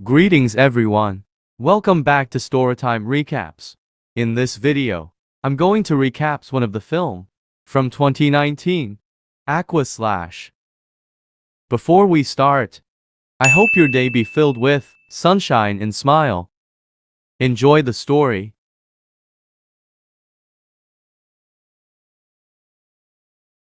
Greetings everyone. Welcome back to Storytime Recaps. In this video, I'm going to recap one of the film from 2019, Aqua Slash. Before we start, I hope your day be filled with sunshine and smile. Enjoy the story.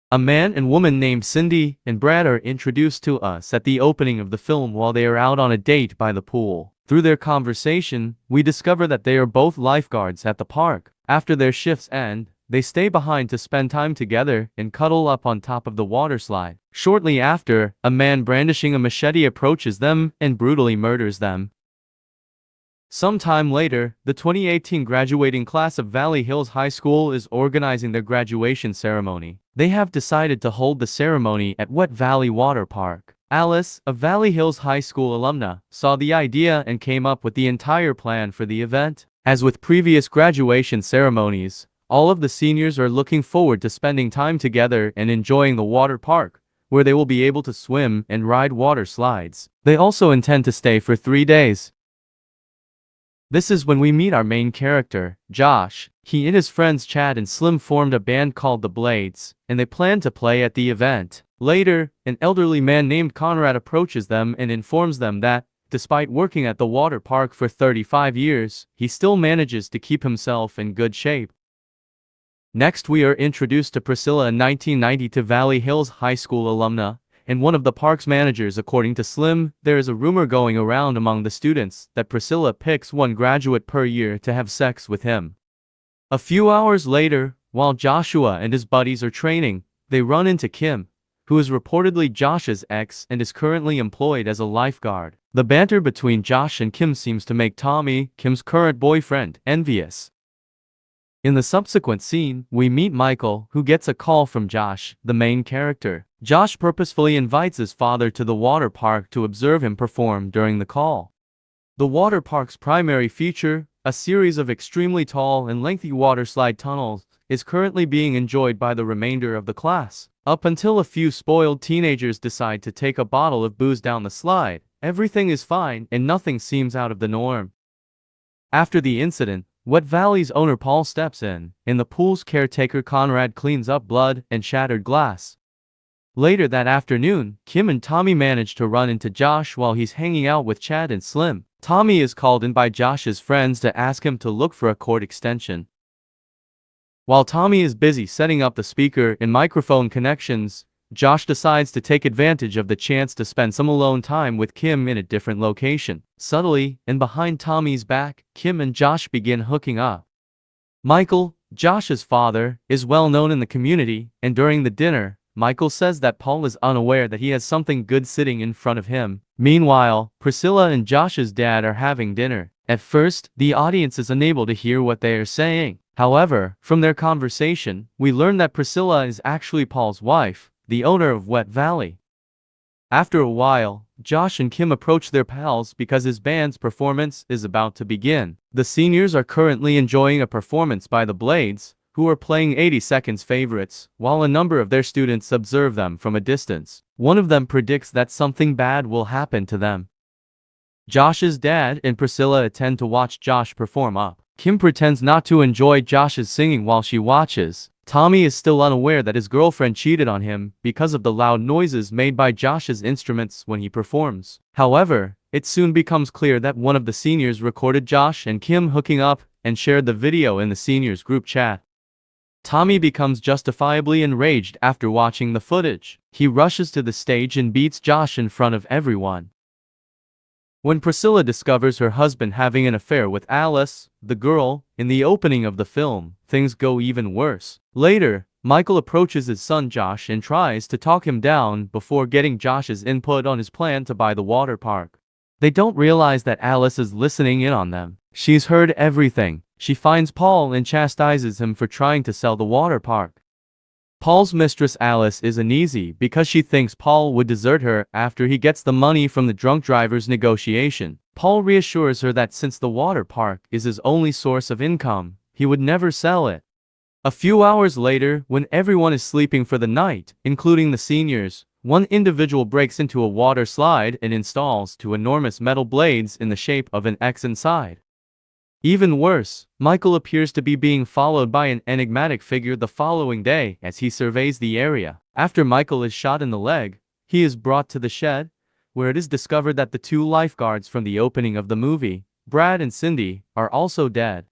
A man and woman named Cindy and Brad are introduced to us at the opening of the film while they are out on a date by the pool. Through their conversation, we discover that they are both lifeguards at the park. After their shifts end, they stay behind to spend time together and cuddle up on top of the water slide. Shortly after, a man brandishing a machete approaches them and brutally murders them. Sometime later, the 2018 graduating class of Valley Hills High School is organizing their graduation ceremony. They have decided to hold the ceremony at Wet Valley Water Park. Alice, a Valley Hills High School alumna, saw the idea and came up with the entire plan for the event. As with previous graduation ceremonies, all of the seniors are looking forward to spending time together and enjoying the water park, where they will be able to swim and ride water slides. They also intend to stay for 3 days. This is when we meet our main character, Josh. He and his friends Chad and Slim formed a band called the Blades, and they plan to play at the event. Later, an elderly man named Conrad approaches them and informs them that, despite working at the water park for 35 years, he still manages to keep himself in good shape. Next we are introduced to Priscilla, a 1992 Valley Hills High School alumna, and one of the park's managers. According to Slim, there is a rumor going around among the students that Priscilla picks one graduate per year to have sex with him. A few hours later, while Joshua and his buddies are training, they run into Kim, who is reportedly Josh's ex and is currently employed as a lifeguard. The banter between Josh and Kim seems to make Tommy, Kim's current boyfriend, envious. In the subsequent scene, we meet Michael, who gets a call from Josh, the main character. Josh purposefully invites his father to the water park to observe him perform during the call. The water park's primary feature, a series of extremely tall and lengthy water slide tunnels, is currently being enjoyed by the remainder of the class. Up until a few spoiled teenagers decide to take a bottle of booze down the slide, everything is fine and nothing seems out of the norm. After the incident, Wet Valley's owner Paul steps in, and the pool's caretaker Conrad cleans up blood and shattered glass. Later that afternoon, Kim and Tommy manage to run into Josh while he's hanging out with Chad and Slim. Tommy is called in by Josh's friends to ask him to look for a cord extension. While Tommy is busy setting up the speaker and microphone connections, Josh decides to take advantage of the chance to spend some alone time with Kim in a different location. Subtly, and behind Tommy's back, Kim and Josh begin hooking up. Michael, Josh's father, is well known in the community, and during the dinner, Michael says that Paul is unaware that he has something good sitting in front of him. Meanwhile, Priscilla and Josh's dad are having dinner. At first, the audience is unable to hear what they are saying. However, from their conversation, we learn that Priscilla is actually Paul's wife, the owner of Wet Valley. After a while, Josh and Kim approach their pals because his band's performance is about to begin. The seniors are currently enjoying a performance by the Blades, who are playing 80 Seconds favorites, while a number of their students observe them from a distance. One of them predicts that something bad will happen to them. Josh's dad and Priscilla attend to watch Josh perform up. Kim pretends not to enjoy Josh's singing while she watches. Tommy is still unaware that his girlfriend cheated on him because of the loud noises made by Josh's instruments when he performs. However, it soon becomes clear that one of the seniors recorded Josh and Kim hooking up and shared the video in the seniors group chat. Tommy becomes justifiably enraged after watching the footage. He rushes to the stage and beats Josh in front of everyone. When Priscilla discovers her husband having an affair with Alice, the girl, in the opening of the film, things go even worse. Later, Michael approaches his son Josh and tries to talk him down before getting Josh's input on his plan to buy the water park. They don't realize that Alice is listening in on them. She's heard everything. She finds Paul and chastises him for trying to sell the water park. Paul's mistress Alice is uneasy because she thinks Paul would desert her after he gets the money from the drunk driver's negotiation. Paul reassures her that since the water park is his only source of income, he would never sell it. A few hours later, when everyone is sleeping for the night, including the seniors, one individual breaks into a water slide and installs two enormous metal blades in the shape of an X inside. Even worse, Michael appears to be being followed by an enigmatic figure the following day as he surveys the area. After Michael is shot in the leg, he is brought to the shed, where it is discovered that the two lifeguards from the opening of the movie, Brad and Cindy, are also dead.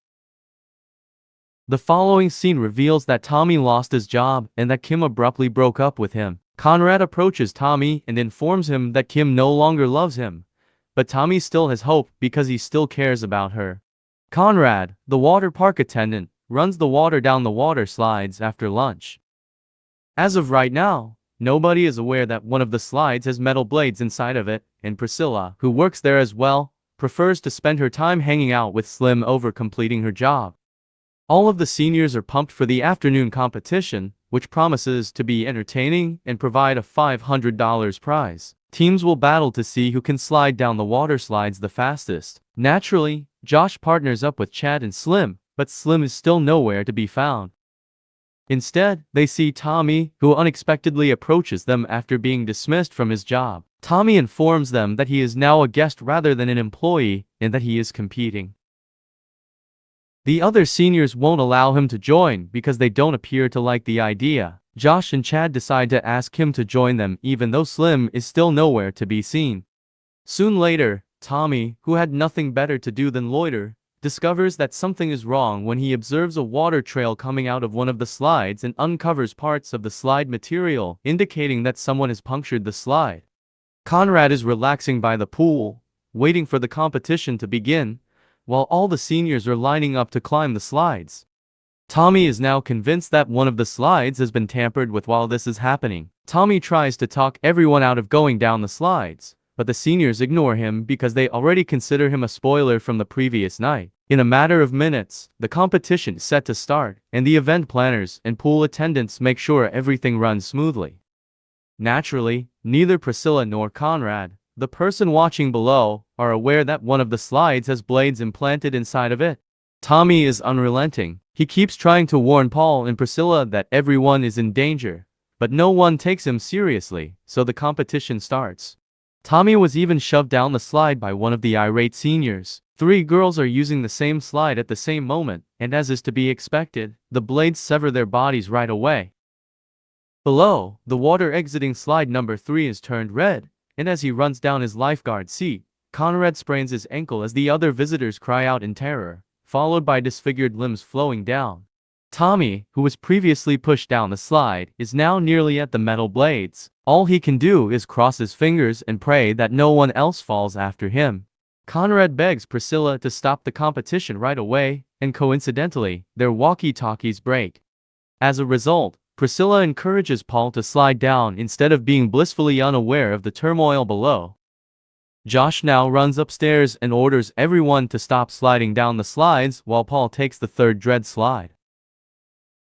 The following scene reveals that Tommy lost his job and that Kim abruptly broke up with him. Conrad approaches Tommy and informs him that Kim no longer loves him, but Tommy still has hope because he still cares about her. Conrad, the water park attendant, runs the water down the water slides after lunch. As of right now, nobody is aware that one of the slides has metal blades inside of it, and Priscilla, who works there as well, prefers to spend her time hanging out with Slim over completing her job. All of the seniors are pumped for the afternoon competition, which promises to be entertaining and provide a $500 prize. Teams will battle to see who can slide down the water slides the fastest. Naturally, Josh partners up with Chad and Slim, but Slim is still nowhere to be found. Instead, they see Tommy, who unexpectedly approaches them after being dismissed from his job. Tommy informs them that he is now a guest rather than an employee, and that he is competing. The other seniors won't allow him to join because they don't appear to like the idea. Josh and Chad decide to ask him to join them even though Slim is still nowhere to be seen. Soon later, Tommy, who had nothing better to do than loiter, discovers that something is wrong when he observes a water trail coming out of one of the slides and uncovers parts of the slide material, indicating that someone has punctured the slide. Conrad is relaxing by the pool, waiting for the competition to begin, while all the seniors are lining up to climb the slides. Tommy is now convinced that one of the slides has been tampered with while this is happening. Tommy tries to talk everyone out of going down the slides, but the seniors ignore him because they already consider him a spoiler from the previous night. In a matter of minutes, the competition is set to start, and the event planners and pool attendants make sure everything runs smoothly. Naturally, neither Priscilla nor Conrad, the person watching below, are aware that one of the slides has blades implanted inside of it. Tommy is unrelenting. He keeps trying to warn Paul and Priscilla that everyone is in danger, but no one takes him seriously, so the competition starts. Tommy was even shoved down the slide by one of the irate seniors. 3 girls are using the same slide at the same moment, and as is to be expected, the blades sever their bodies right away. Below, the water exiting slide number 3 is turned red, and as he runs down his lifeguard seat, Conrad sprains his ankle as the other visitors cry out in terror, followed by disfigured limbs flowing down. Tommy, who was previously pushed down the slide, is now nearly at the metal blades. All he can do is cross his fingers and pray that no one else falls after him. Conrad begs Priscilla to stop the competition right away, and coincidentally, their walkie-talkies break. As a result, Priscilla encourages Paul to slide down instead of being blissfully unaware of the turmoil below. Josh now runs upstairs and orders everyone to stop sliding down the slides while Paul takes the third dread slide.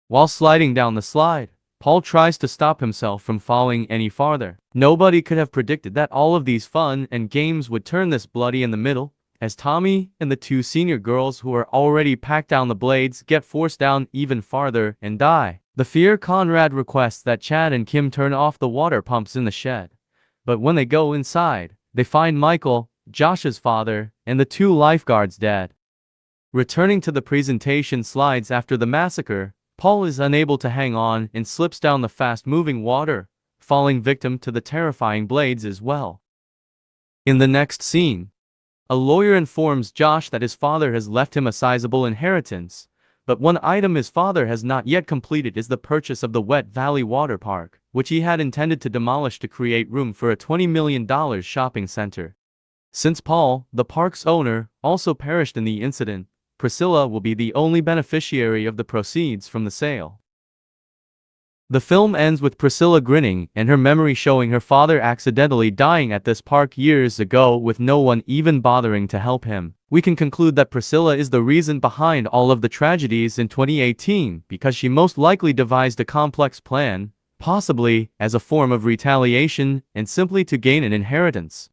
While sliding down the slide, Paul tries to stop himself from falling any farther. Nobody could have predicted that all of these fun and games would turn this bloody in the middle, as Tommy and the 2 senior girls who are already packed down the blades get forced down even farther and die. The fear Conrad requests that Chad and Kim turn off the water pumps in the shed. But when they go inside, they find Michael, Josh's father, and the 2 lifeguards dead. Returning to the presentation slides after the massacre, Paul is unable to hang on and slips down the fast-moving water, falling victim to the terrifying blades as well. In the next scene, a lawyer informs Josh that his father has left him a sizable inheritance, but one item his father has not yet completed is the purchase of the Wet Valley Water Park, which he had intended to demolish to create room for a $20 million shopping center. Since Paul, the park's owner, also perished in the incident, Priscilla will be the only beneficiary of the proceeds from the sale. The film ends with Priscilla grinning and her memory showing her father accidentally dying at this park years ago with no one even bothering to help him. We can conclude that Priscilla is the reason behind all of the tragedies in 2018 because she most likely devised a complex plan, possibly as a form of retaliation and simply to gain an inheritance.